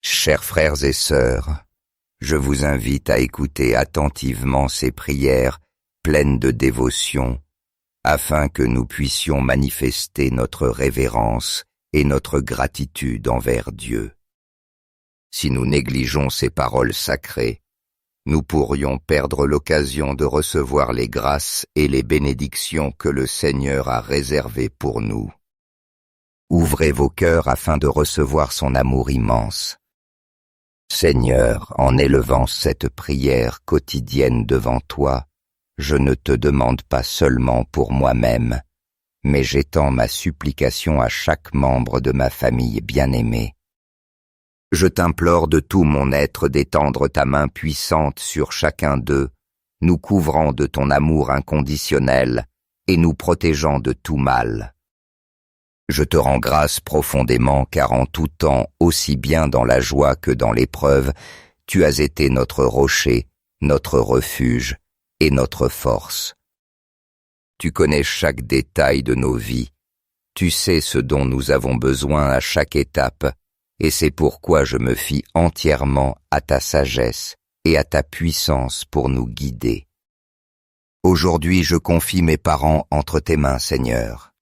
Chers frères et sœurs, je vous invite à écouter attentivement ces prières pleines de dévotion, afin que nous puissions manifester notre révérence et notre gratitude envers Dieu. Si nous négligeons ces paroles sacrées, nous pourrions perdre l'occasion de recevoir les grâces et les bénédictions que le Seigneur a réservées pour nous. Ouvrez vos cœurs afin de recevoir son amour immense. Seigneur, en élevant cette prière quotidienne devant toi, je ne te demande pas seulement pour moi-même, mais j'étends ma supplication à chaque membre de ma famille bien-aimée. Je t'implore de tout mon être d'étendre ta main puissante sur chacun d'eux, nous couvrant de ton amour inconditionnel et nous protégeant de tout mal. Je te rends grâce profondément car en tout temps, aussi bien dans la joie que dans l'épreuve, tu as été notre rocher, notre refuge et notre force. Tu connais chaque détail de nos vies, tu sais ce dont nous avons besoin à chaque étape, et c'est pourquoi je me fie entièrement à ta sagesse et à ta puissance pour nous guider. Aujourd'hui, je confie mes parents entre tes mains, Seigneur.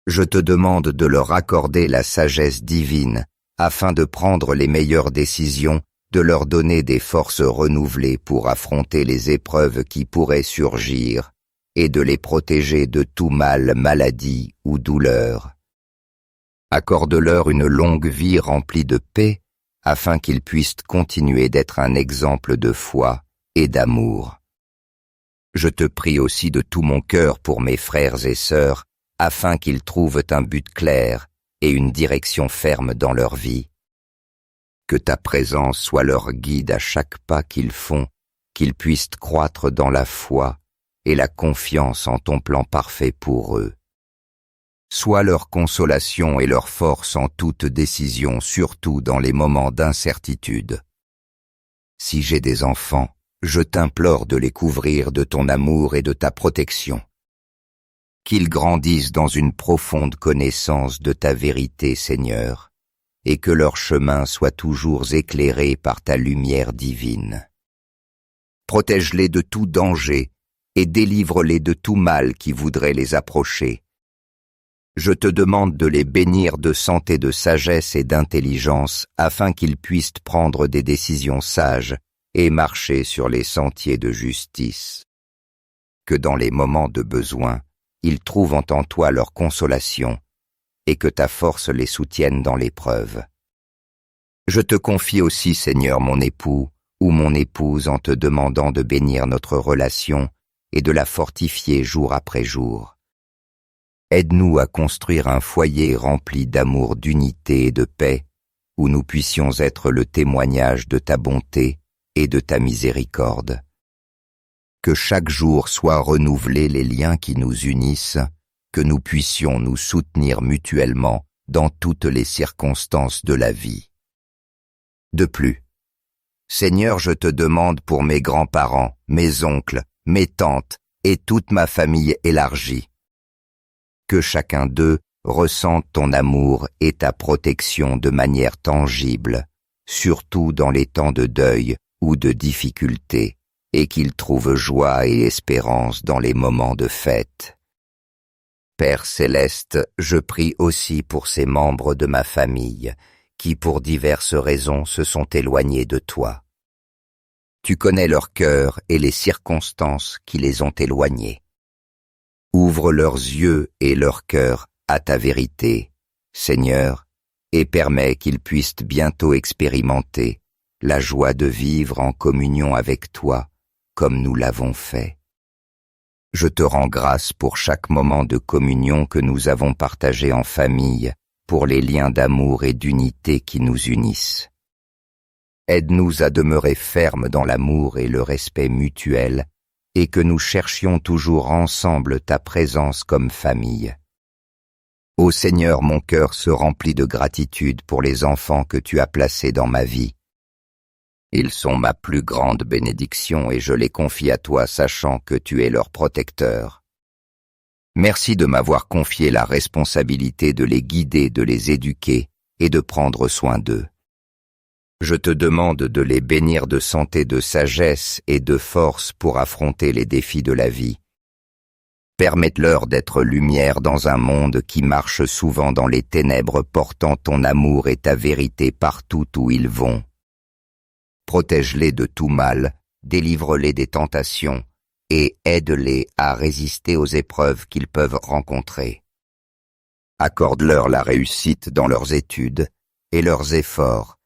Je te demande de leur accorder la sagesse divine afin de prendre les meilleures décisions, de leur donner des forces renouvelées pour affronter les épreuves qui pourraient surgir et de les protéger de tout mal, maladie ou douleur. Accorde-leur une longue vie remplie de paix afin qu'ils puissent continuer d'être un exemple de foi et d'amour. Je te prie aussi de tout mon cœur pour mes frères et sœurs afin qu'ils trouvent un but clair et une direction ferme dans leur vie. Que ta présence soit leur guide à chaque pas qu'ils font, qu'ils puissent croître dans la foi et la confiance en ton plan parfait pour eux. Sois leur consolation et leur force en toute décision, surtout dans les moments d'incertitude. Si j'ai des enfants, je t'implore de les couvrir de ton amour et de ta protection. Qu'ils grandissent dans une profonde connaissance de ta vérité, Seigneur, et que leur chemin soit toujours éclairé par ta lumière divine. Protège-les de tout danger et délivre-les de tout mal qui voudrait les approcher. Je te demande de les bénir de santé, de sagesse et d'intelligence afin qu'ils puissent prendre des décisions sages et marcher sur les sentiers de justice. Que dans les moments de besoin, ils trouvent en toi leur consolation et que ta force les soutienne dans l'épreuve. Je te confie aussi, Seigneur, mon époux ou mon épouse en te demandant de bénir notre relation et de la fortifier jour après jour. Aide-nous à construire un foyer rempli d'amour, d'unité et de paix, où nous puissions être le témoignage de ta bonté et de ta miséricorde. Que chaque jour soient renouvelés les liens qui nous unissent, que nous puissions nous soutenir mutuellement dans toutes les circonstances de la vie. De plus, Seigneur, je te demande pour mes grands-parents, mes oncles, mes tantes et toute ma famille élargie, que chacun d'eux ressente ton amour et ta protection de manière tangible, surtout dans les temps de deuil ou de difficulté, et qu'ils trouvent joie et espérance dans les moments de fête. Père céleste, je prie aussi pour ces membres de ma famille, qui pour diverses raisons se sont éloignés de toi. Tu connais leur cœur et les circonstances qui les ont éloignés. Ouvre leurs yeux et leur cœur à ta vérité, Seigneur, et permets qu'ils puissent bientôt expérimenter la joie de vivre en communion avec toi, comme nous l'avons fait. Je te rends grâce pour chaque moment de communion que nous avons partagé en famille, pour les liens d'amour et d'unité qui nous unissent. Aide-nous à demeurer fermes dans l'amour et le respect mutuel, et que nous cherchions toujours ensemble ta présence comme famille. Ô Seigneur, mon cœur se remplit de gratitude pour les enfants que tu as placés dans ma vie. Ils sont ma plus grande bénédiction et je les confie à toi sachant que tu es leur protecteur. Merci de m'avoir confié la responsabilité de les guider, de les éduquer et de prendre soin d'eux. Je te demande de les bénir de santé, de sagesse et de force pour affronter les défis de la vie. Permette-leur d'être lumière dans un monde qui marche souvent dans les ténèbres, portant ton amour et ta vérité partout où ils vont. Protège-les de tout mal, délivre-les des tentations et aide-les à résister aux épreuves qu'ils peuvent rencontrer. Accorde-leur la réussite dans leurs études et leurs efforts,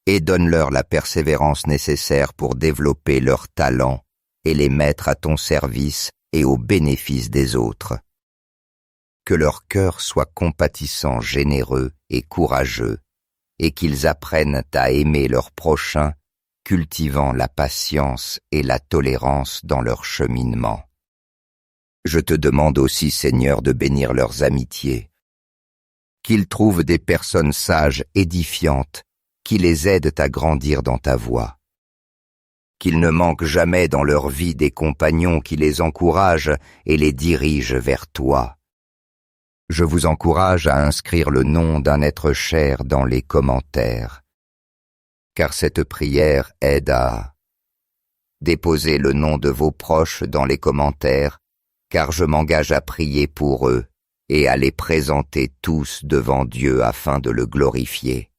et donne-leur la persévérance nécessaire pour développer leurs talents et les mettre à ton service et au bénéfice des autres. Que leur cœur soit compatissant, généreux et courageux, et qu'ils apprennent à aimer leur prochain, cultivant la patience et la tolérance dans leur cheminement. Je te demande aussi, Seigneur, de bénir leurs amitiés, qu'ils trouvent des personnes sages, édifiantes, qui les aident à grandir dans ta voie. Qu'ils ne manquent jamais dans leur vie des compagnons qui les encouragent et les dirigent vers toi. Je vous encourage à inscrire le nom d'un être cher dans les commentaires, car cette prière aide à déposer le nom de vos proches dans les commentaires, car je m'engage à prier pour eux et à les présenter tous devant Dieu afin de le glorifier.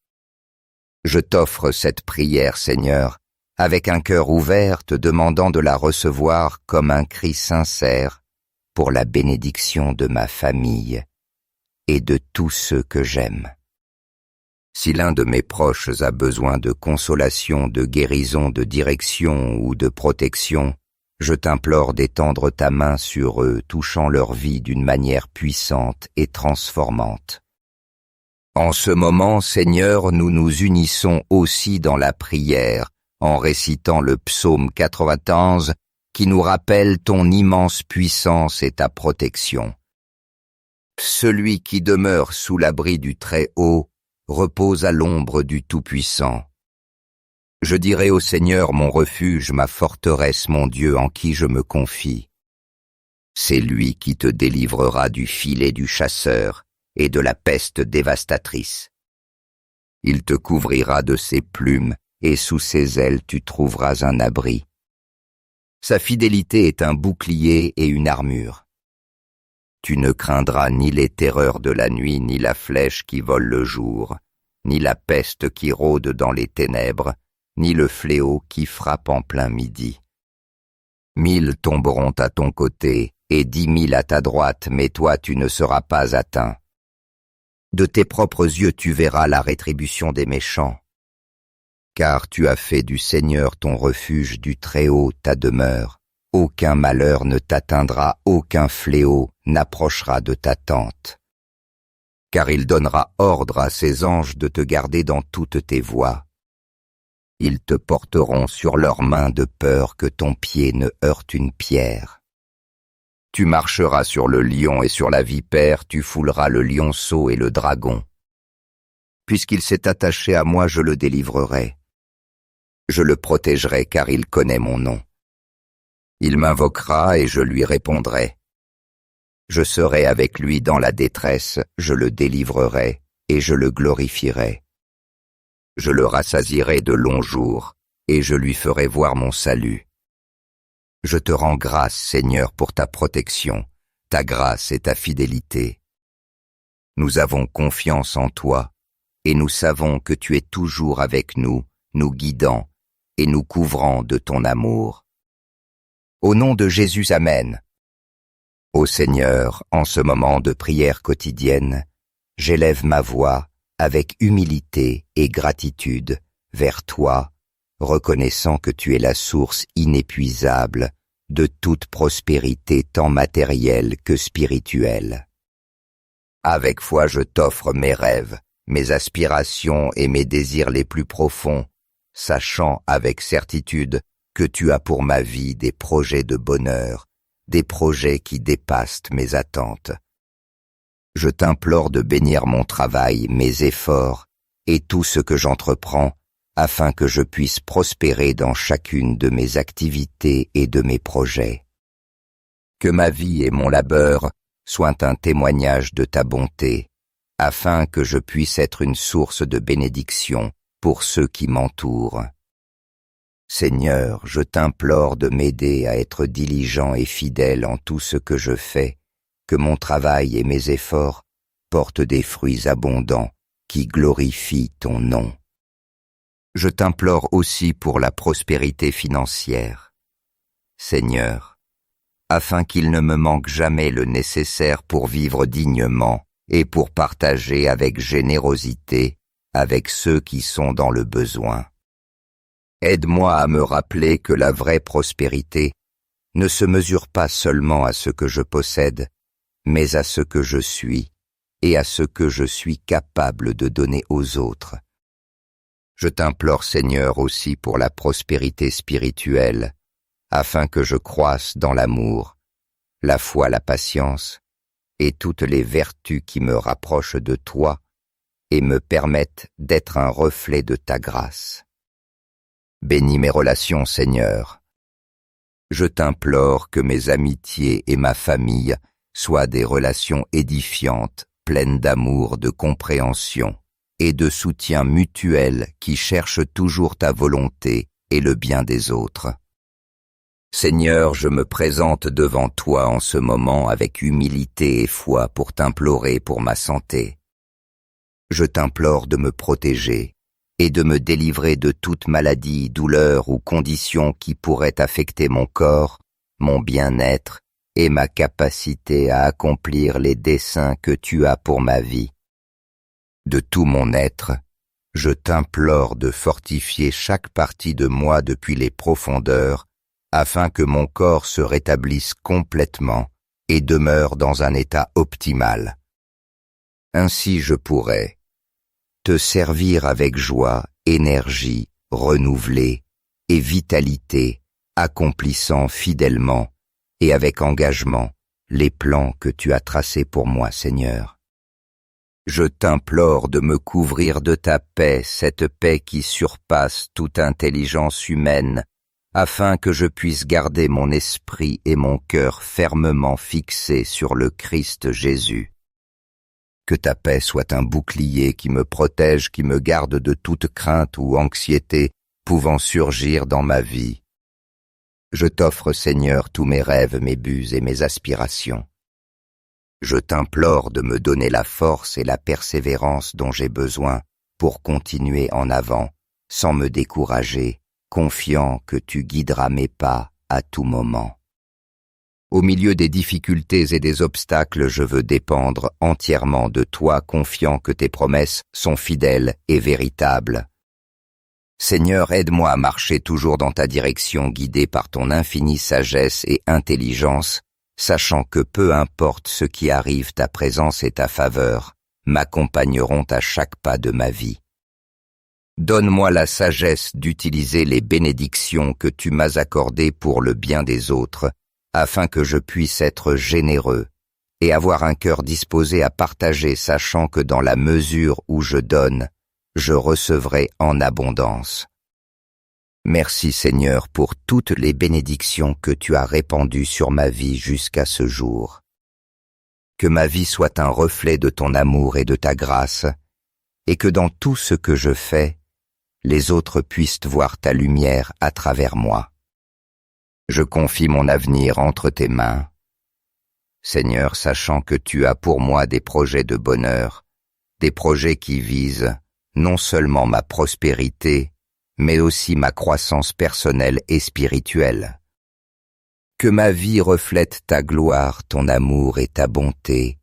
Je t'offre cette prière, Seigneur, avec un cœur ouvert, te demandant de la recevoir comme un cri sincère pour la bénédiction de ma famille et de tous ceux que j'aime. Si l'un de mes proches a besoin de consolation, de guérison, de direction ou de protection, je t'implore d'étendre ta main sur eux, touchant leur vie d'une manière puissante et transformante. En ce moment, Seigneur, nous nous unissons aussi dans la prière, en récitant le psaume 91, qui nous rappelle ton immense puissance et ta protection. Celui qui demeure sous l'abri du Très-Haut repose à l'ombre du Tout-Puissant. Je dirai au Seigneur mon refuge, ma forteresse, mon Dieu en qui je me confie. C'est lui qui te délivrera du filet du chasseur et de la peste dévastatrice. Il te couvrira de ses plumes, et sous ses ailes tu trouveras un abri. Sa fidélité est un bouclier et une armure. Tu ne craindras ni les terreurs de la nuit, ni la flèche qui vole le jour, ni la peste qui rôde dans les ténèbres, ni le fléau qui frappe en plein midi. 1000 tomberont à ton côté, et 10 000 à ta droite, mais toi tu ne seras pas atteint. De tes propres yeux tu verras la rétribution des méchants. Car tu as fait du Seigneur ton refuge, du Très-Haut ta demeure. Aucun malheur ne t'atteindra, aucun fléau n'approchera de ta tente. Car il donnera ordre à ses anges de te garder dans toutes tes voies. Ils te porteront sur leurs mains de peur que ton pied ne heurte une pierre. Tu marcheras sur le lion et sur la vipère, tu fouleras le lionceau et le dragon. Puisqu'il s'est attaché à moi, je le délivrerai. Je le protégerai car il connaît mon nom. Il m'invoquera et je lui répondrai. Je serai avec lui dans la détresse, je le délivrerai et je le glorifierai. Je le rassasierai de longs jours et je lui ferai voir mon salut. Je te rends grâce, Seigneur, pour ta protection, ta grâce et ta fidélité. Nous avons confiance en toi, et nous savons que tu es toujours avec nous, nous guidant et nous couvrant de ton amour. Au nom de Jésus, Amen. Ô Seigneur, en ce moment de prière quotidienne, j'élève ma voix avec humilité et gratitude vers toi, reconnaissant que tu es la source inépuisable de toute prospérité tant matérielle que spirituelle. Avec foi, je t'offre mes rêves, mes aspirations et mes désirs les plus profonds, sachant avec certitude que tu as pour ma vie des projets de bonheur, des projets qui dépassent mes attentes. Je t'implore de bénir mon travail, mes efforts et tout ce que j'entreprends, afin que je puisse prospérer dans chacune de mes activités et de mes projets. Que ma vie et mon labeur soient un témoignage de ta bonté, afin que je puisse être une source de bénédiction pour ceux qui m'entourent. Seigneur, je t'implore de m'aider à être diligent et fidèle en tout ce que je fais, que mon travail et mes efforts portent des fruits abondants qui glorifient ton nom. Je t'implore aussi pour la prospérité financière. Seigneur, afin qu'il ne me manque jamais le nécessaire pour vivre dignement et pour partager avec générosité avec ceux qui sont dans le besoin. Aide-moi à me rappeler que la vraie prospérité ne se mesure pas seulement à ce que je possède, mais à ce que je suis et à ce que je suis capable de donner aux autres. Je t'implore, Seigneur, aussi pour la prospérité spirituelle, afin que je croisse dans l'amour, la foi, la patience et toutes les vertus qui me rapprochent de toi et me permettent d'être un reflet de ta grâce. Bénis mes relations, Seigneur. Je t'implore que mes amitiés et ma famille soient des relations édifiantes, pleines d'amour, de compréhension et de soutien mutuel qui cherchent toujours ta volonté et le bien des autres. Seigneur, je me présente devant toi en ce moment avec humilité et foi pour t'implorer pour ma santé. Je t'implore de me protéger et de me délivrer de toute maladie, douleur ou condition qui pourrait affecter mon corps, mon bien-être et ma capacité à accomplir les desseins que tu as pour ma vie. De tout mon être, je t'implore de fortifier chaque partie de moi depuis les profondeurs, afin que mon corps se rétablisse complètement et demeure dans un état optimal. Ainsi je pourrai te servir avec joie, énergie, renouvelée et vitalité, accomplissant fidèlement et avec engagement les plans que tu as tracés pour moi, Seigneur. Je t'implore de me couvrir de ta paix, cette paix qui surpasse toute intelligence humaine, afin que je puisse garder mon esprit et mon cœur fermement fixés sur le Christ Jésus. Que ta paix soit un bouclier qui me protège, qui me garde de toute crainte ou anxiété pouvant surgir dans ma vie. Je t'offre, Seigneur, tous mes rêves, mes buts et mes aspirations. Je t'implore de me donner la force et la persévérance dont j'ai besoin pour continuer en avant, sans me décourager, confiant que tu guideras mes pas à tout moment. Au milieu des difficultés et des obstacles, je veux dépendre entièrement de toi, confiant que tes promesses sont fidèles et véritables. Seigneur, aide-moi à marcher toujours dans ta direction, guidé par ton infinie sagesse et intelligence, sachant que peu importe ce qui arrive, ta présence et ta faveur m'accompagneront à chaque pas de ma vie. Donne-moi la sagesse d'utiliser les bénédictions que tu m'as accordées pour le bien des autres, afin que je puisse être généreux et avoir un cœur disposé à partager, sachant que dans la mesure où je donne, je recevrai en abondance. Merci Seigneur pour toutes les bénédictions que tu as répandues sur ma vie jusqu'à ce jour. Que ma vie soit un reflet de ton amour et de ta grâce, et que dans tout ce que je fais, les autres puissent voir ta lumière à travers moi. Je confie mon avenir entre tes mains. Seigneur, sachant que tu as pour moi des projets de bonheur, des projets qui visent non seulement ma prospérité, mais aussi ma croissance personnelle et spirituelle. Que ma vie reflète ta gloire, ton amour et ta bonté,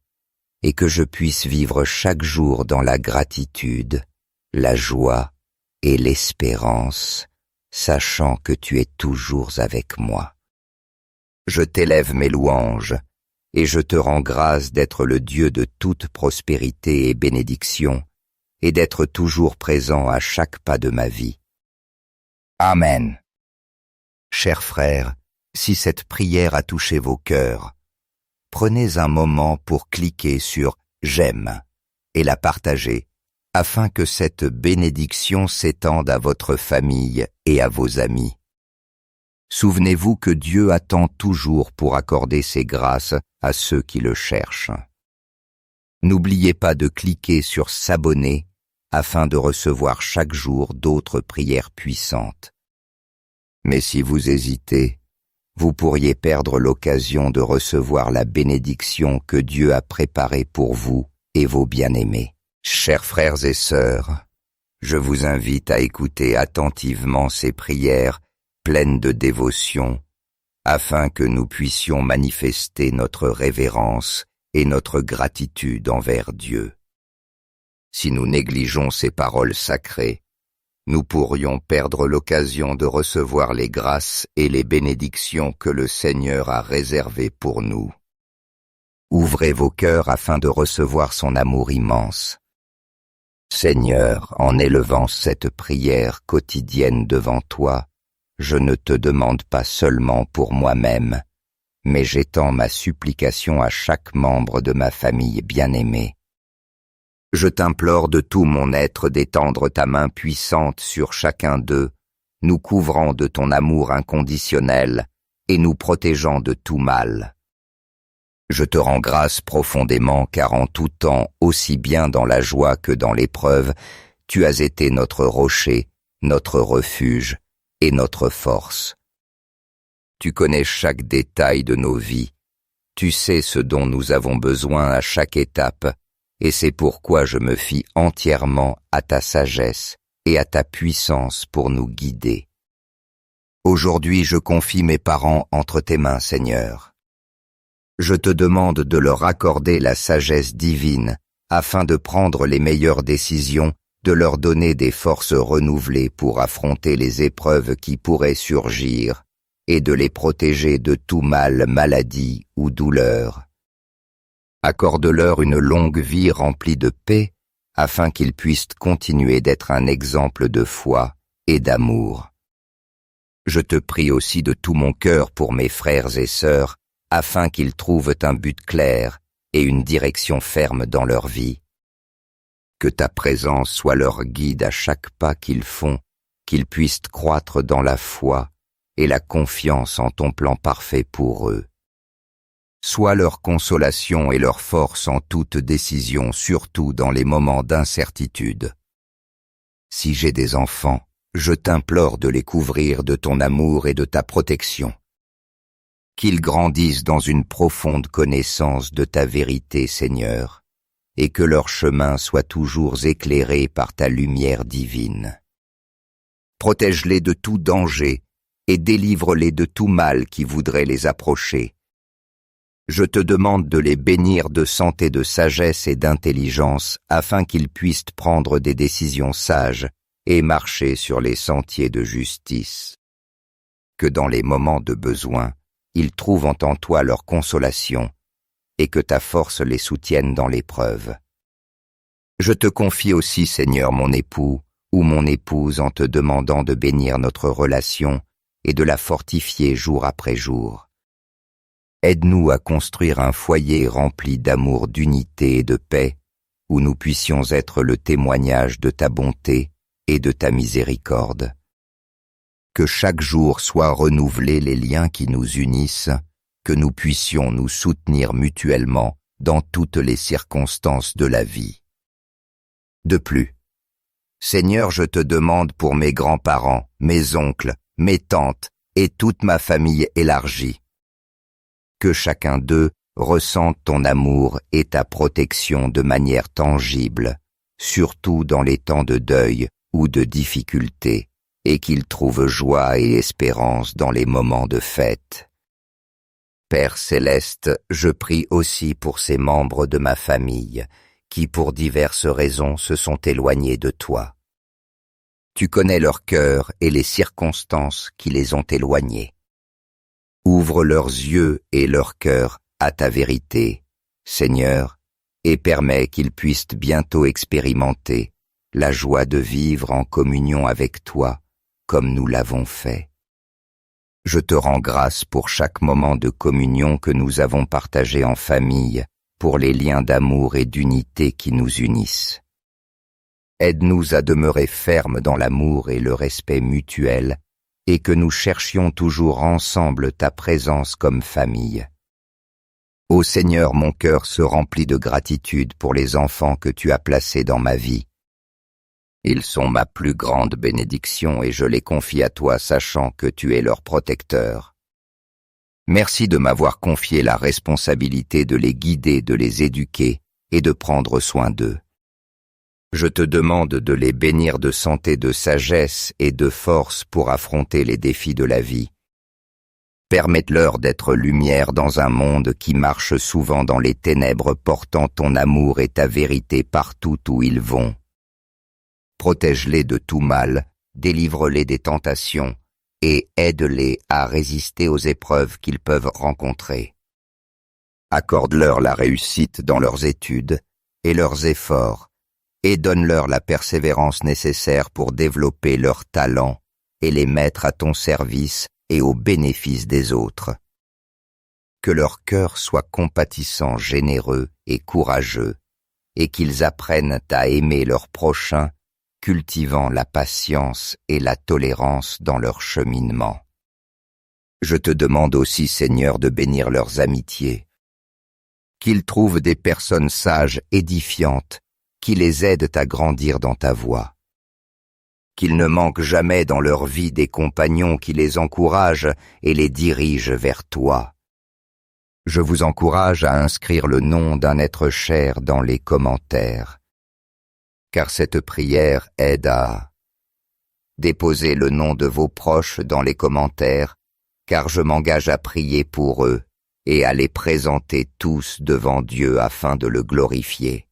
et que je puisse vivre chaque jour dans la gratitude, la joie et l'espérance, sachant que tu es toujours avec moi. Je t'élève mes louanges, et je te rends grâce d'être le Dieu de toute prospérité et bénédiction, et d'être toujours présent à chaque pas de ma vie. Amen. Chers frères, si cette prière a touché vos cœurs, prenez un moment pour cliquer sur « J'aime » et la partager, afin que cette bénédiction s'étende à votre famille et à vos amis. Souvenez-vous que Dieu attend toujours pour accorder ses grâces à ceux qui le cherchent. N'oubliez pas de cliquer sur « S'abonner » afin de recevoir chaque jour d'autres prières puissantes. Mais si vous hésitez, vous pourriez perdre l'occasion de recevoir la bénédiction que Dieu a préparée pour vous et vos bien-aimés. Chers frères et sœurs, je vous invite à écouter attentivement ces prières pleines de dévotion, afin que nous puissions manifester notre révérence et notre gratitude envers Dieu. Si nous négligeons ces paroles sacrées, nous pourrions perdre l'occasion de recevoir les grâces et les bénédictions que le Seigneur a réservées pour nous. Ouvrez vos cœurs afin de recevoir son amour immense. Seigneur, en élevant cette prière quotidienne devant toi, je ne te demande pas seulement pour moi-même, mais j'étends ma supplication à chaque membre de ma famille bien-aimée. Je t'implore de tout mon être d'étendre ta main puissante sur chacun d'eux, nous couvrant de ton amour inconditionnel et nous protégeant de tout mal. Je te rends grâce profondément car en tout temps, aussi bien dans la joie que dans l'épreuve, tu as été notre rocher, notre refuge et notre force. Tu connais chaque détail de nos vies, tu sais ce dont nous avons besoin à chaque étape, et c'est pourquoi je me fie entièrement à ta sagesse et à ta puissance pour nous guider. Aujourd'hui, je confie mes parents entre tes mains, Seigneur. Je te demande de leur accorder la sagesse divine afin de prendre les meilleures décisions, de leur donner des forces renouvelées pour affronter les épreuves qui pourraient surgir et de les protéger de tout mal, maladie ou douleur. Accorde-leur une longue vie remplie de paix, afin qu'ils puissent continuer d'être un exemple de foi et d'amour. Je te prie aussi de tout mon cœur pour mes frères et sœurs, afin qu'ils trouvent un but clair et une direction ferme dans leur vie. Que ta présence soit leur guide à chaque pas qu'ils font, qu'ils puissent croître dans la foi et la confiance en ton plan parfait pour eux. Sois leur consolation et leur force en toute décision, surtout dans les moments d'incertitude. Si j'ai des enfants, je t'implore de les couvrir de ton amour et de ta protection. Qu'ils grandissent dans une profonde connaissance de ta vérité, Seigneur, et que leur chemin soit toujours éclairé par ta lumière divine. Protège-les de tout danger et délivre-les de tout mal qui voudrait les approcher. Je te demande de les bénir de santé, de sagesse et d'intelligence afin qu'ils puissent prendre des décisions sages et marcher sur les sentiers de justice. Que dans les moments de besoin, ils trouvent en toi leur consolation et que ta force les soutienne dans l'épreuve. Je te confie aussi, Seigneur, mon époux ou mon épouse en te demandant de bénir notre relation et de la fortifier jour après jour. Aide-nous à construire un foyer rempli d'amour, d'unité et de paix, où nous puissions être le témoignage de ta bonté et de ta miséricorde. Que chaque jour soient renouvelés les liens qui nous unissent, que nous puissions nous soutenir mutuellement dans toutes les circonstances de la vie. De plus, Seigneur, je te demande pour mes grands-parents, mes oncles, mes tantes et toute ma famille élargie, que chacun d'eux ressente ton amour et ta protection de manière tangible, surtout dans les temps de deuil ou de difficulté, et qu'ils trouvent joie et espérance dans les moments de fête. Père céleste, je prie aussi pour ces membres de ma famille, qui pour diverses raisons se sont éloignés de toi. Tu connais leur cœur et les circonstances qui les ont éloignés. Ouvre leurs yeux et leur cœur à ta vérité, Seigneur, et permets qu'ils puissent bientôt expérimenter la joie de vivre en communion avec toi, comme nous l'avons fait. Je te rends grâce pour chaque moment de communion que nous avons partagé en famille, pour les liens d'amour et d'unité qui nous unissent. Aide-nous à demeurer fermes dans l'amour et le respect mutuel, et que nous cherchions toujours ensemble ta présence comme famille. Ô Seigneur, mon cœur se remplit de gratitude pour les enfants que tu as placés dans ma vie. Ils sont ma plus grande bénédiction et je les confie à toi sachant que tu es leur protecteur. Merci de m'avoir confié la responsabilité de les guider, de les éduquer et de prendre soin d'eux. Je te demande de les bénir de santé, de sagesse et de force pour affronter les défis de la vie. Permette-leur d'être lumière dans un monde qui marche souvent dans les ténèbres, portant ton amour et ta vérité partout où ils vont. Protège-les de tout mal, délivre-les des tentations et aide-les à résister aux épreuves qu'ils peuvent rencontrer. Accorde-leur la réussite dans leurs études et leurs efforts, et donne-leur la persévérance nécessaire pour développer leurs talents et les mettre à ton service et au bénéfice des autres. Que leur cœur soit compatissant, généreux et courageux, et qu'ils apprennent à aimer leur prochain, cultivant la patience et la tolérance dans leur cheminement. Je te demande aussi, Seigneur, de bénir leurs amitiés, qu'ils trouvent des personnes sages, édifiantes, qui les aident à grandir dans ta voie. Qu'ils ne manquent jamais dans leur vie des compagnons qui les encouragent et les dirigent vers toi. Je vous encourage à inscrire le nom d'un être cher dans les commentaires, car cette prière aide à déposer le nom de vos proches dans les commentaires, car je m'engage à prier pour eux et à les présenter tous devant Dieu afin de le glorifier.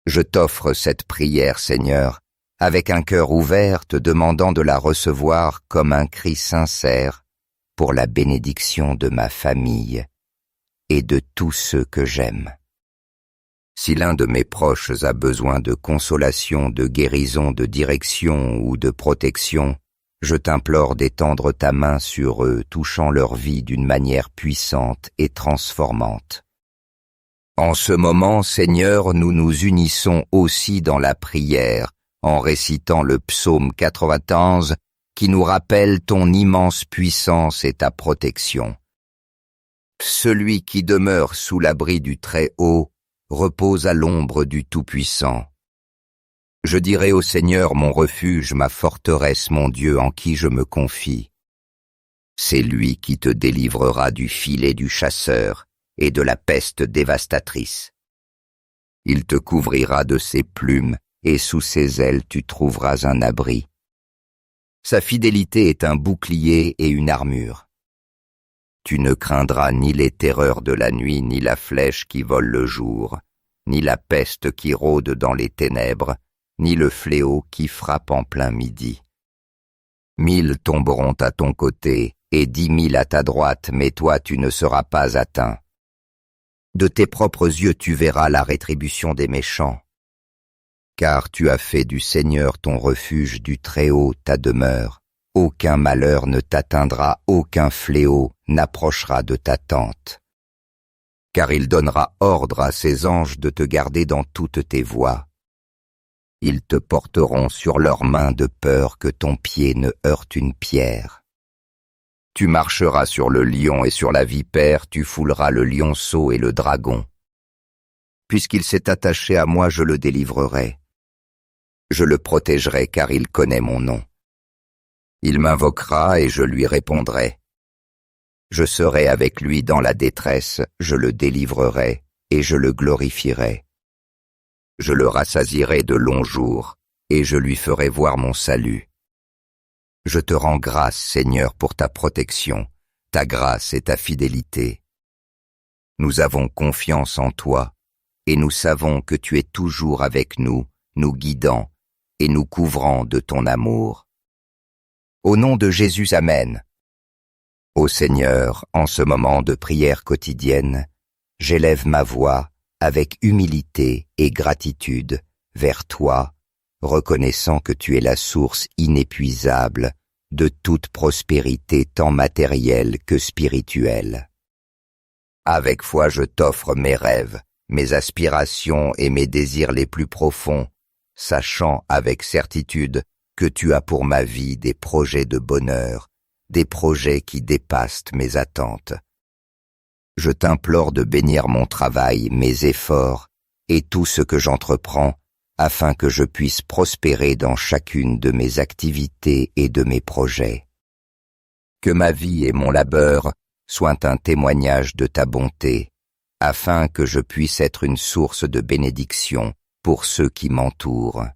Je t'offre cette prière, Seigneur, avec un cœur ouvert, te demandant de la recevoir comme un cri sincère pour la bénédiction de ma famille et de tous ceux que j'aime. Si l'un de mes proches a besoin de consolation, de guérison, de direction ou de protection, je t'implore d'étendre ta main sur eux, touchant leur vie d'une manière puissante et transformante. En ce moment, Seigneur, nous nous unissons aussi dans la prière, en récitant le psaume 91 qui nous rappelle ton immense puissance et ta protection. Celui qui demeure sous l'abri du Très-Haut repose à l'ombre du Tout-Puissant. Je dirai au Seigneur mon refuge, ma forteresse, mon Dieu en qui je me confie. C'est lui qui te délivrera du filet du chasseur et de la peste dévastatrice. Il te couvrira de ses plumes, et sous ses ailes tu trouveras un abri. Sa fidélité est un bouclier et une armure. Tu ne craindras ni les terreurs de la nuit, ni la flèche qui vole le jour, ni la peste qui rôde dans les ténèbres, ni le fléau qui frappe en plein midi. 1000 tomberont à ton côté, et 10 000 à ta droite, mais toi tu ne seras pas atteint. De tes propres yeux tu verras la rétribution des méchants. Car tu as fait du Seigneur ton refuge, du Très-Haut ta demeure. Aucun malheur ne t'atteindra, aucun fléau n'approchera de ta tente. Car il donnera ordre à ses anges de te garder dans toutes tes voies. Ils te porteront sur leurs mains de peur que ton pied ne heurte une pierre. Tu marcheras sur le lion et sur la vipère, tu fouleras le lionceau et le dragon. Puisqu'il s'est attaché à moi, je le délivrerai. Je le protégerai car il connaît mon nom. Il m'invoquera et je lui répondrai. Je serai avec lui dans la détresse, je le délivrerai et je le glorifierai. Je le rassasierai de longs jours et je lui ferai voir mon salut. Je te rends grâce, Seigneur, pour ta protection, ta grâce et ta fidélité. Nous avons confiance en toi, et nous savons que tu es toujours avec nous, nous guidant et nous couvrant de ton amour. Au nom de Jésus, Amen. Ô Seigneur, en ce moment de prière quotidienne, j'élève ma voix avec humilité et gratitude vers toi, reconnaissant que tu es la source inépuisable de toute prospérité tant matérielle que spirituelle. Avec foi, je t'offre mes rêves, mes aspirations et mes désirs les plus profonds, sachant avec certitude que tu as pour ma vie des projets de bonheur, des projets qui dépassent mes attentes. Je t'implore de bénir mon travail, mes efforts et tout ce que j'entreprends, afin que je puisse prospérer dans chacune de mes activités et de mes projets. Que ma vie et mon labeur soient un témoignage de ta bonté, afin que je puisse être une source de bénédiction pour ceux qui m'entourent.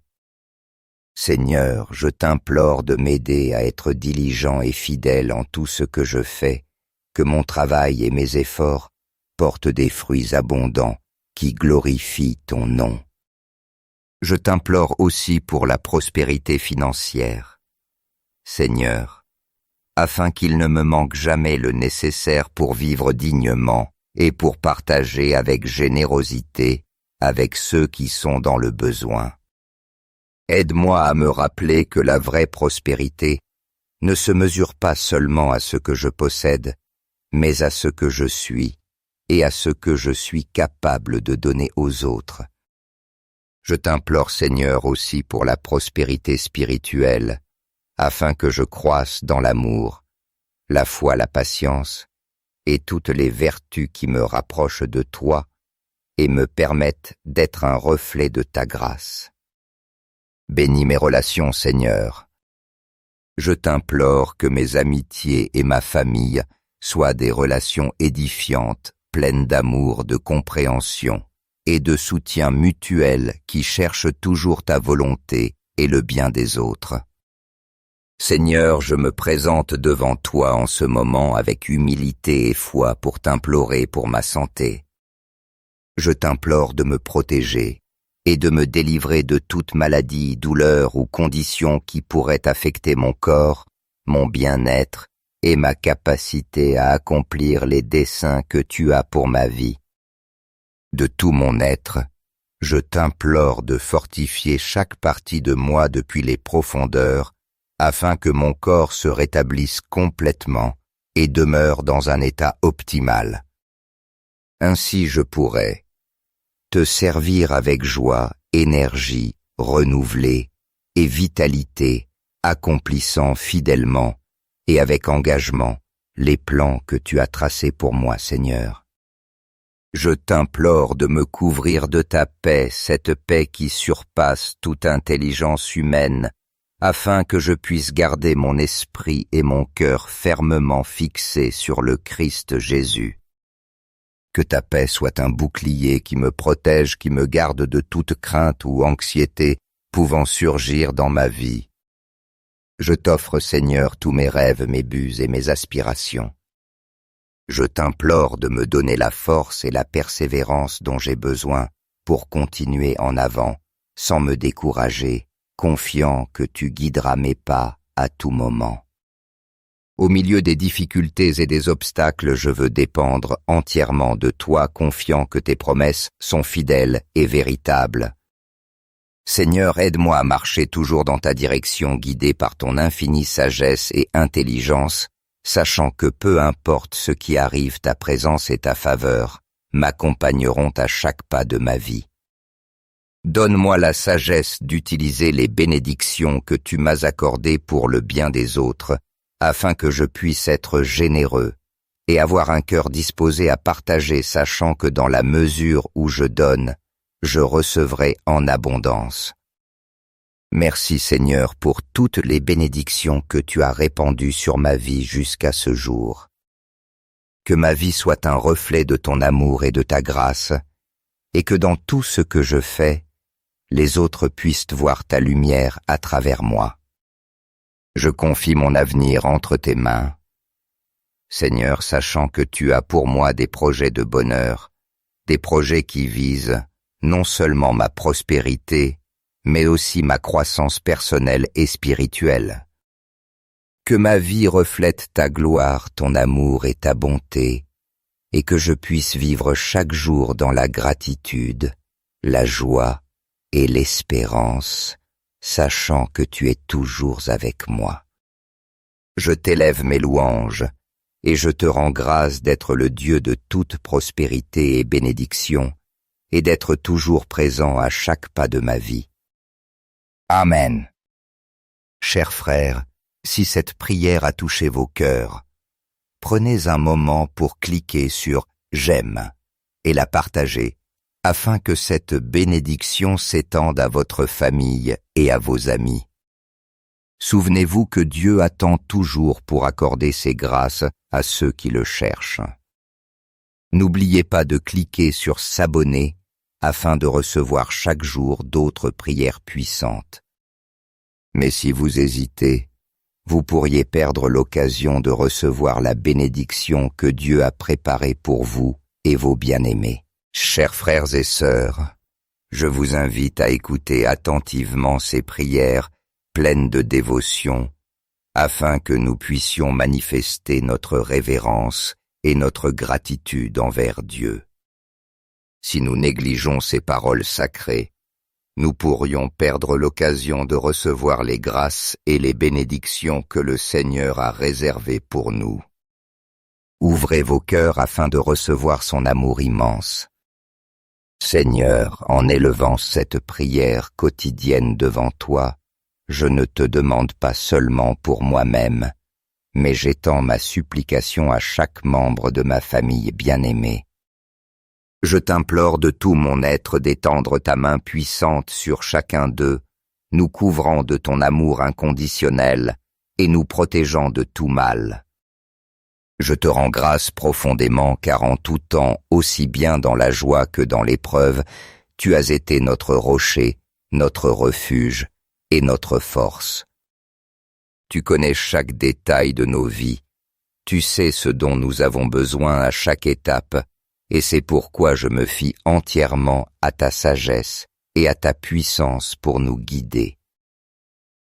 Seigneur, je t'implore de m'aider à être diligent et fidèle en tout ce que je fais, que mon travail et mes efforts portent des fruits abondants qui glorifient ton nom. Je t'implore aussi pour la prospérité financière. Seigneur, afin qu'il ne me manque jamais le nécessaire pour vivre dignement et pour partager avec générosité avec ceux qui sont dans le besoin. Aide-moi à me rappeler que la vraie prospérité ne se mesure pas seulement à ce que je possède, mais à ce que je suis et à ce que je suis capable de donner aux autres. Je t'implore, Seigneur, aussi pour la prospérité spirituelle, afin que je croisse dans l'amour, la foi, la patience et toutes les vertus qui me rapprochent de toi et me permettent d'être un reflet de ta grâce. Bénis mes relations, Seigneur. Je t'implore que mes amitiés et ma famille soient des relations édifiantes, pleines d'amour, de compréhension et de soutien mutuel qui cherchent toujours ta volonté et le bien des autres. Seigneur, je me présente devant toi en ce moment avec humilité et foi pour t'implorer pour ma santé. Je t'implore de me protéger et de me délivrer de toute maladie, douleur ou condition qui pourrait affecter mon corps, mon bien-être et ma capacité à accomplir les desseins que tu as pour ma vie. De tout mon être, je t'implore de fortifier chaque partie de moi depuis les profondeurs, afin que mon corps se rétablisse complètement et demeure dans un état optimal. Ainsi je pourrai te servir avec joie, énergie, renouvelée et vitalité, accomplissant fidèlement et avec engagement les plans que tu as tracés pour moi, Seigneur. Je t'implore de me couvrir de ta paix, cette paix qui surpasse toute intelligence humaine, afin que je puisse garder mon esprit et mon cœur fermement fixés sur le Christ Jésus. Que ta paix soit un bouclier qui me protège, qui me garde de toute crainte ou anxiété pouvant surgir dans ma vie. Je t'offre, Seigneur, tous mes rêves, mes buts et mes aspirations. Je t'implore de me donner la force et la persévérance dont j'ai besoin pour continuer en avant, sans me décourager, confiant que tu guideras mes pas à tout moment. Au milieu des difficultés et des obstacles, je veux dépendre entièrement de toi, confiant que tes promesses sont fidèles et véritables. Seigneur, aide-moi à marcher toujours dans ta direction, guidé par ton infinie sagesse et intelligence, sachant que peu importe ce qui arrive, ta présence et ta faveur m'accompagneront à chaque pas de ma vie. Donne-moi la sagesse d'utiliser les bénédictions que tu m'as accordées pour le bien des autres, afin que je puisse être généreux et avoir un cœur disposé à partager, sachant que dans la mesure où je donne, je recevrai en abondance. Merci Seigneur pour toutes les bénédictions que tu as répandues sur ma vie jusqu'à ce jour. Que ma vie soit un reflet de ton amour et de ta grâce, et que dans tout ce que je fais, les autres puissent voir ta lumière à travers moi. Je confie mon avenir entre tes mains. Seigneur, sachant que tu as pour moi des projets de bonheur, des projets qui visent non seulement ma prospérité, mais aussi ma croissance personnelle et spirituelle. Que ma vie reflète ta gloire, ton amour et ta bonté, et que je puisse vivre chaque jour dans la gratitude, la joie et l'espérance, sachant que tu es toujours avec moi. Je t'élève mes louanges, et je te rends grâce d'être le Dieu de toute prospérité et bénédiction, et d'être toujours présent à chaque pas de ma vie. Amen. Chers frères, si cette prière a touché vos cœurs, prenez un moment pour cliquer sur « J'aime » et la partager, afin que cette bénédiction s'étende à votre famille et à vos amis. Souvenez-vous que Dieu attend toujours pour accorder ses grâces à ceux qui le cherchent. N'oubliez pas de cliquer sur s'abonner afin de recevoir chaque jour d'autres prières puissantes. Mais si vous hésitez, vous pourriez perdre l'occasion de recevoir la bénédiction que Dieu a préparée pour vous et vos bien-aimés. Chers frères et sœurs, je vous invite à écouter attentivement ces prières pleines de dévotion, afin que nous puissions manifester notre révérence et notre gratitude envers Dieu. Si nous négligeons ces paroles sacrées, nous pourrions perdre l'occasion de recevoir les grâces et les bénédictions que le Seigneur a réservées pour nous. Ouvrez vos cœurs afin de recevoir son amour immense. Seigneur, en élevant cette prière quotidienne devant toi, je ne te demande pas seulement pour moi-même, mais j'étends ma supplication à chaque membre de ma famille bien-aimée. Je t'implore de tout mon être d'étendre ta main puissante sur chacun d'eux, nous couvrant de ton amour inconditionnel et nous protégeant de tout mal. Je te rends grâce profondément car en tout temps, aussi bien dans la joie que dans l'épreuve, tu as été notre rocher, notre refuge et notre force. Tu connais chaque détail de nos vies, tu sais ce dont nous avons besoin à chaque étape, et c'est pourquoi je me fie entièrement à ta sagesse et à ta puissance pour nous guider.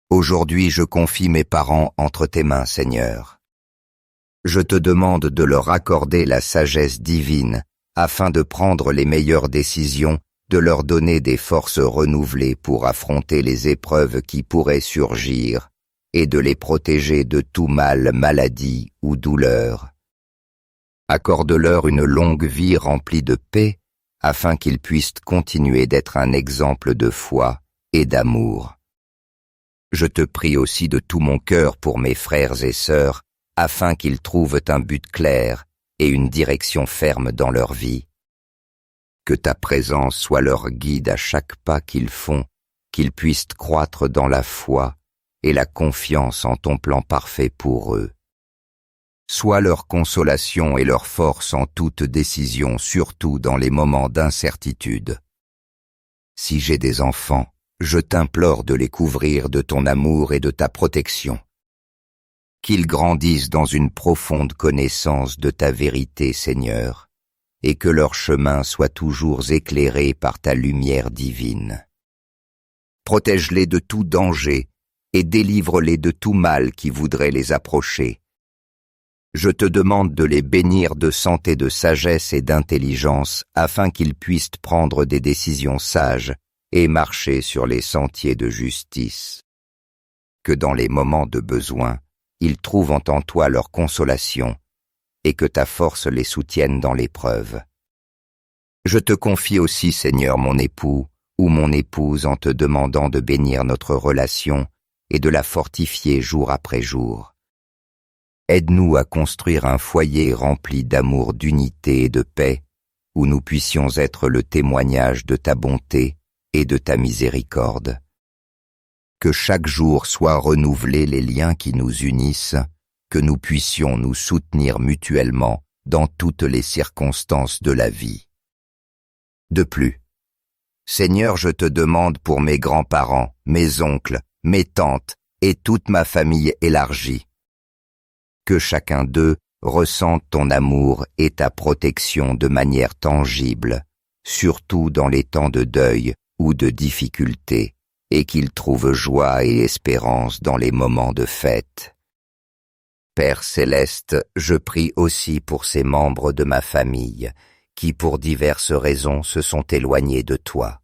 Aujourd'hui, je confie mes parents entre tes mains, Seigneur. Je te demande de leur accorder la sagesse divine afin de prendre les meilleures décisions, de leur donner des forces renouvelées pour affronter les épreuves qui pourraient surgir et de les protéger de tout mal, maladie ou douleur. Accorde-leur une longue vie remplie de paix afin qu'ils puissent continuer d'être un exemple de foi et d'amour. Je te prie aussi de tout mon cœur pour mes frères et sœurs afin qu'ils trouvent un but clair et une direction ferme dans leur vie. Que ta présence soit leur guide à chaque pas qu'ils font, qu'ils puissent croître dans la foi et la confiance en ton plan parfait pour eux. Sois leur consolation et leur force en toute décision, surtout dans les moments d'incertitude. Si j'ai des enfants, je t'implore de les couvrir de ton amour et de ta protection. Qu'ils grandissent dans une profonde connaissance de ta vérité, Seigneur, et que leur chemin soit toujours éclairé par ta lumière divine. Protège-les de tout danger et délivre-les de tout mal qui voudrait les approcher. Je te demande de les bénir de santé, de sagesse et d'intelligence afin qu'ils puissent prendre des décisions sages et marcher sur les sentiers de justice. Que dans les moments de besoin, ils trouvent en toi leur consolation et que ta force les soutienne dans l'épreuve. Je te confie aussi, Seigneur, mon époux ou mon épouse en te demandant de bénir notre relation et de la fortifier jour après jour. Aide-nous à construire un foyer rempli d'amour, d'unité et de paix, où nous puissions être le témoignage de ta bonté et de ta miséricorde. Que chaque jour soient renouvelés les liens qui nous unissent, que nous puissions nous soutenir mutuellement dans toutes les circonstances de la vie. De plus, Seigneur, je te demande pour mes grands-parents, mes oncles, mes tantes et toute ma famille élargie, que chacun d'eux ressente ton amour et ta protection de manière tangible, surtout dans les temps de deuil ou de difficulté, et qu'ils trouvent joie et espérance dans les moments de fête. Père céleste, je prie aussi pour ces membres de ma famille, qui pour diverses raisons se sont éloignés de toi.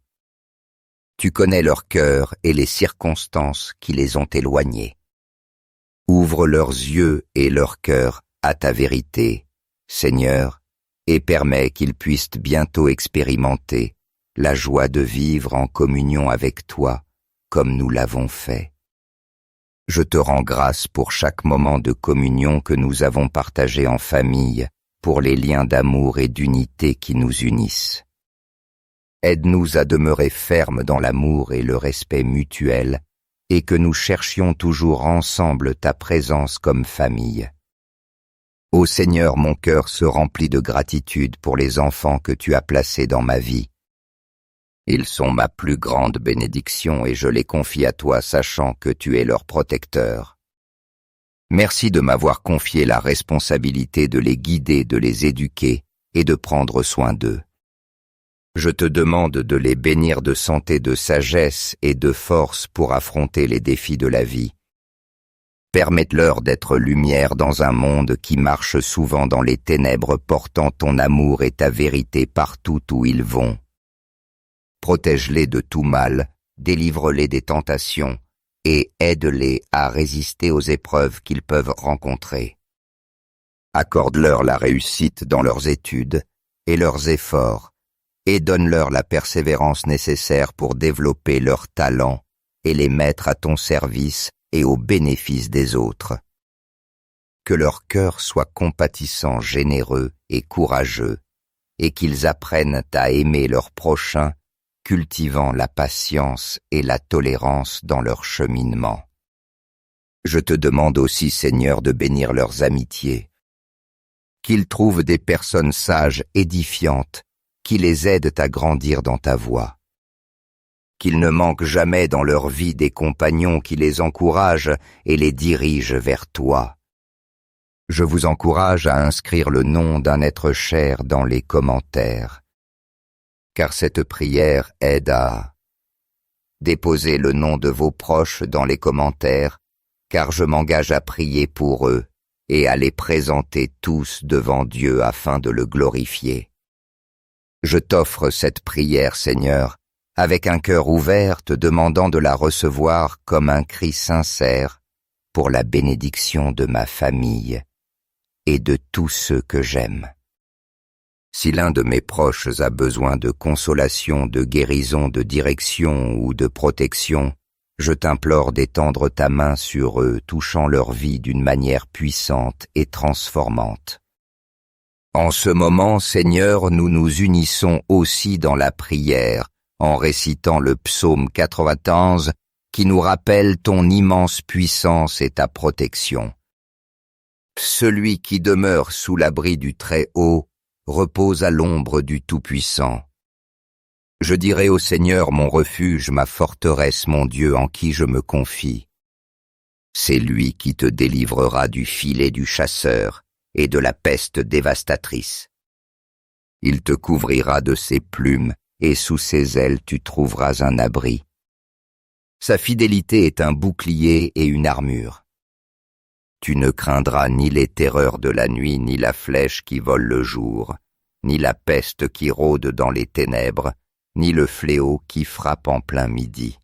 Tu connais leur cœur et les circonstances qui les ont éloignés. Ouvre leurs yeux et leur cœur à ta vérité, Seigneur, et permets qu'ils puissent bientôt expérimenter la joie de vivre en communion avec toi, comme nous l'avons fait. Je te rends grâce pour chaque moment de communion que nous avons partagé en famille, pour les liens d'amour et d'unité qui nous unissent. Aide-nous à demeurer fermes dans l'amour et le respect mutuel, et que nous cherchions toujours ensemble ta présence comme famille. Ô Seigneur, mon cœur se remplit de gratitude pour les enfants que tu as placés dans ma vie. Ils sont ma plus grande bénédiction et je les confie à toi sachant que tu es leur protecteur. Merci de m'avoir confié la responsabilité de les guider, de les éduquer et de prendre soin d'eux. Je te demande de les bénir de santé, de sagesse et de force pour affronter les défis de la vie. Permette-leur d'être lumière dans un monde qui marche souvent dans les ténèbres, portant ton amour et ta vérité partout où ils vont. Protège-les de tout mal, délivre-les des tentations et aide-les à résister aux épreuves qu'ils peuvent rencontrer. Accorde-leur la réussite dans leurs études et leurs efforts et donne-leur la persévérance nécessaire pour développer leurs talents et les mettre à ton service et au bénéfice des autres. Que leur cœur soit compatissant, généreux et courageux, et qu'ils apprennent à aimer leur prochain, cultivant la patience et la tolérance dans leur cheminement. Je te demande aussi, Seigneur, de bénir leurs amitiés, qu'ils trouvent des personnes sages, édifiantes, qui les aident à grandir dans ta voie. Qu'ils ne manquent jamais dans leur vie des compagnons qui les encouragent et les dirigent vers toi. Je vous encourage à inscrire le nom d'un être cher dans les commentaires, car cette prière aide à déposer le nom de vos proches dans les commentaires, car je m'engage à prier pour eux et à les présenter tous devant Dieu afin de le glorifier. Je t'offre cette prière, Seigneur, avec un cœur ouvert, te demandant de la recevoir comme un cri sincère pour la bénédiction de ma famille et de tous ceux que j'aime. Si l'un de mes proches a besoin de consolation, de guérison, de direction ou de protection, je t'implore d'étendre ta main sur eux, touchant leur vie d'une manière puissante et transformante. En ce moment, Seigneur, nous nous unissons aussi dans la prière, en récitant le psaume 91 qui nous rappelle ton immense puissance et ta protection. Celui qui demeure sous l'abri du Très-Haut repose à l'ombre du Tout-Puissant. Je dirai au Seigneur mon refuge, ma forteresse, mon Dieu en qui je me confie. C'est lui qui te délivrera du filet du chasseur et de la peste dévastatrice. Il te couvrira de ses plumes et sous ses ailes tu trouveras un abri. Sa fidélité est un bouclier et une armure. Tu ne craindras ni les terreurs de la nuit, ni la flèche qui vole le jour, ni la peste qui rôde dans les ténèbres, ni le fléau qui frappe en plein midi.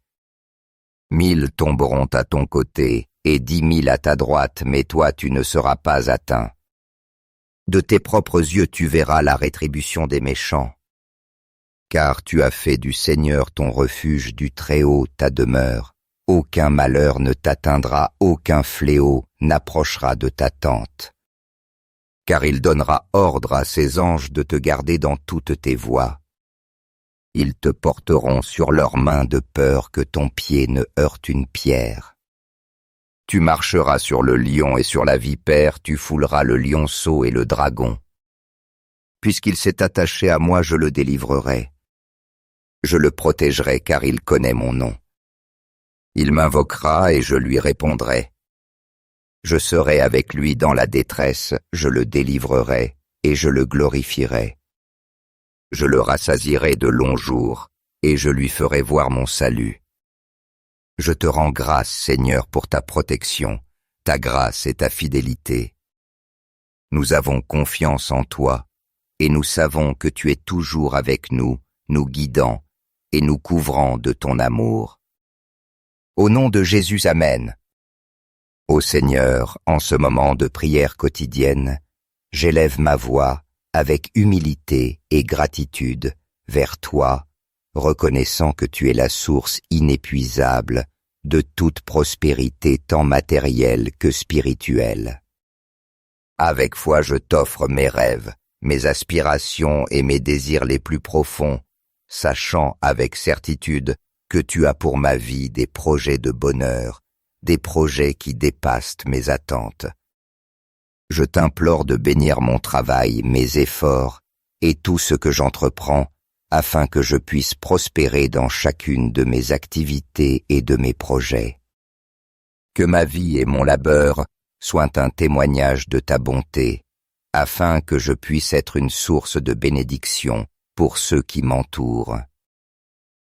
1000 tomberont à ton côté et 10 000 à ta droite, mais toi tu ne seras pas atteint. De tes propres yeux tu verras la rétribution des méchants. Car tu as fait du Seigneur ton refuge, du Très-Haut ta demeure. Aucun malheur ne t'atteindra, aucun fléau n'approchera de ta tente. Car il donnera ordre à ses anges de te garder dans toutes tes voies. Ils te porteront sur leurs mains de peur que ton pied ne heurte une pierre. Tu marcheras sur le lion et sur la vipère, tu fouleras le lionceau et le dragon. Puisqu'il s'est attaché à moi, je le délivrerai. Je le protégerai car il connaît mon nom. Il m'invoquera et je lui répondrai. Je serai avec lui dans la détresse, je le délivrerai et je le glorifierai. Je le rassasierai de longs jours et je lui ferai voir mon salut. Je te rends grâce, Seigneur, pour ta protection, ta grâce et ta fidélité. Nous avons confiance en toi et nous savons que tu es toujours avec nous, nous guidant et nous couvrant de ton amour. Au nom de Jésus, Amen. Ô Seigneur, en ce moment de prière quotidienne, j'élève ma voix avec humilité et gratitude vers toi, reconnaissant que tu es la source inépuisable de toute prospérité tant matérielle que spirituelle. Avec foi, je t'offre mes rêves, mes aspirations et mes désirs les plus profonds, sachant avec certitude que tu as pour ma vie des projets de bonheur, des projets qui dépassent mes attentes. Je t'implore de bénir mon travail, mes efforts et tout ce que j'entreprends, afin que je puisse prospérer dans chacune de mes activités et de mes projets. Que ma vie et mon labeur soient un témoignage de ta bonté, afin que je puisse être une source de bénédiction pour ceux qui m'entourent.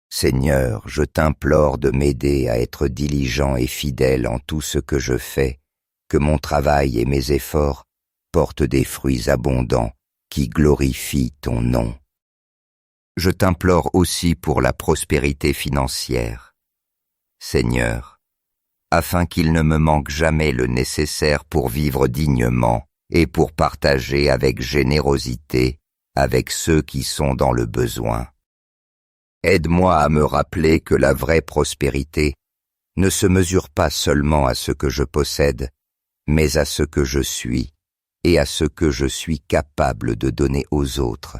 Seigneur, je t'implore de m'aider à être diligent et fidèle en tout ce que je fais, que mon travail et mes efforts portent des fruits abondants qui glorifient ton nom. Je t'implore aussi pour la prospérité financière. Seigneur, afin qu'il ne me manque jamais le nécessaire pour vivre dignement et pour partager avec générosité avec ceux qui sont dans le besoin. Aide-moi à me rappeler que la vraie prospérité ne se mesure pas seulement à ce que je possède, mais à ce que je suis et à ce que je suis capable de donner aux autres.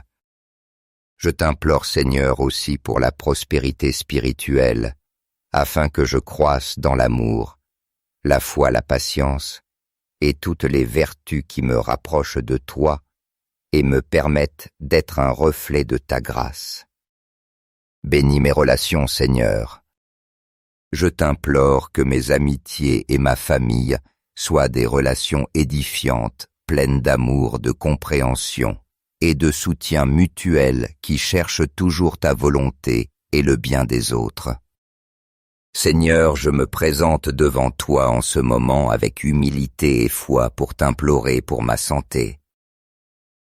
Je t'implore, Seigneur, aussi pour la prospérité spirituelle, afin que je croisse dans l'amour, la foi, la patience et toutes les vertus qui me rapprochent de toi et me permettent d'être un reflet de ta grâce. Bénis mes relations, Seigneur. Je t'implore que mes amitiés et ma famille soient des relations édifiantes, pleines d'amour, de compréhension et de soutien mutuel qui cherchent toujours ta volonté et le bien des autres. Seigneur, je me présente devant toi en ce moment avec humilité et foi pour t'implorer pour ma santé.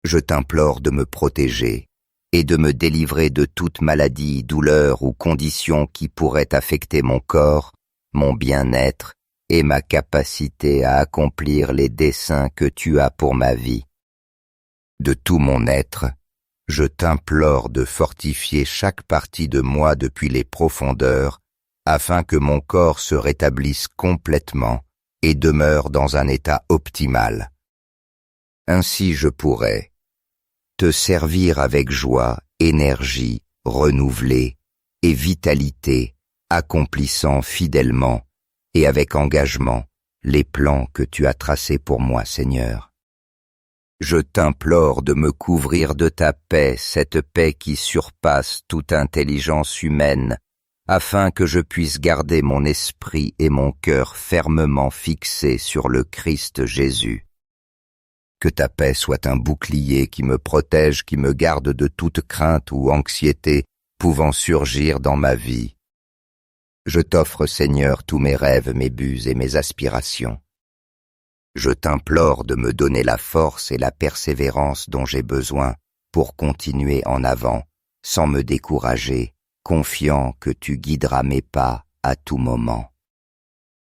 Je t'implore de me protéger et de me délivrer de toute maladie, douleur ou condition qui pourrait affecter mon corps, mon bien-être et ma capacité à accomplir les desseins que tu as pour ma vie. De tout mon être, je t'implore de fortifier chaque partie de moi depuis les profondeurs, afin que mon corps se rétablisse complètement et demeure dans un état optimal. Ainsi je pourrai te servir avec joie, énergie, renouvelée et vitalité, accomplissant fidèlement et avec engagement les plans que tu as tracés pour moi, Seigneur. Je t'implore de me couvrir de ta paix, cette paix qui surpasse toute intelligence humaine, afin que je puisse garder mon esprit et mon cœur fermement fixés sur le Christ Jésus. Que ta paix soit un bouclier qui me protège, qui me garde de toute crainte ou anxiété pouvant surgir dans ma vie. Je t'offre, Seigneur, tous mes rêves, mes buts et mes aspirations. Je t'implore de me donner la force et la persévérance dont j'ai besoin pour continuer en avant, sans me décourager, confiant que tu guideras mes pas à tout moment.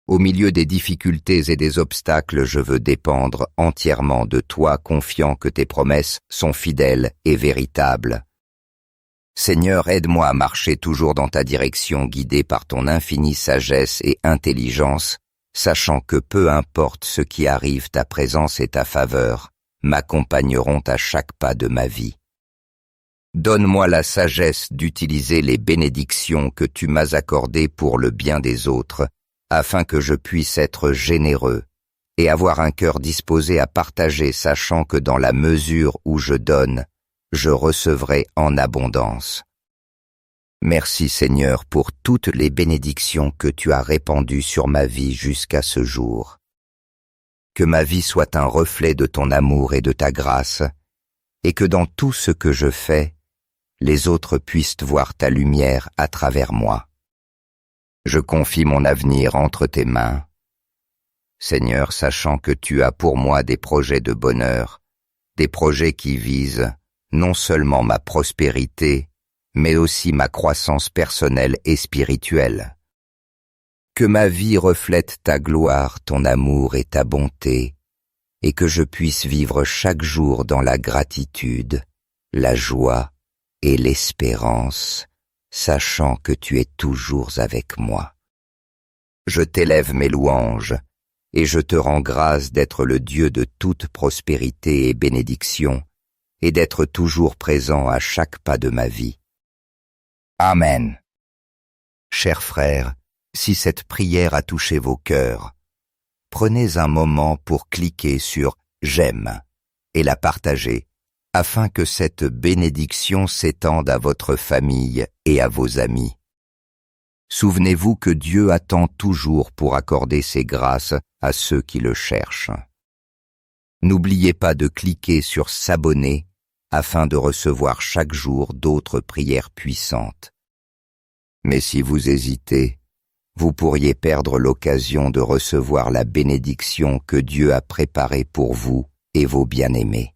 Au milieu des difficultés et des obstacles, je veux dépendre entièrement de toi, confiant que tes promesses sont fidèles et véritables. Seigneur, aide-moi à marcher toujours dans ta direction, guidé par ton infinie sagesse et intelligence, sachant que peu importe ce qui arrive, ta présence et ta faveur m'accompagneront à chaque pas de ma vie. Donne-moi la sagesse d'utiliser les bénédictions que tu m'as accordées pour le bien des autres, afin que je puisse être généreux et avoir un cœur disposé à partager, sachant que dans la mesure où je donne, je recevrai en abondance. Merci Seigneur pour toutes les bénédictions que tu as répandues sur ma vie jusqu'à ce jour. Que ma vie soit un reflet de ton amour et de ta grâce, et que dans tout ce que je fais, les autres puissent voir ta lumière à travers moi. Je confie mon avenir entre tes mains. Seigneur, sachant que tu as pour moi des projets de bonheur, des projets qui visent non seulement ma prospérité, mais aussi ma croissance personnelle et spirituelle. Que ma vie reflète ta gloire, ton amour et ta bonté, et que je puisse vivre chaque jour dans la gratitude, la joie et l'espérance, sachant que tu es toujours avec moi. Je t'élève mes louanges, et je te rends grâce d'être le Dieu de toute prospérité et bénédiction, et d'être toujours présent à chaque pas de ma vie. Amen. Chers frères, si cette prière a touché vos cœurs, prenez un moment pour cliquer sur « J'aime » et la partager, afin que cette bénédiction s'étende à votre famille et à vos amis. Souvenez-vous que Dieu attend toujours pour accorder ses grâces à ceux qui le cherchent. N'oubliez pas de cliquer sur « S'abonner » afin de recevoir chaque jour d'autres prières puissantes. Mais si vous hésitez, vous pourriez perdre l'occasion de recevoir la bénédiction que Dieu a préparée pour vous et vos bien-aimés.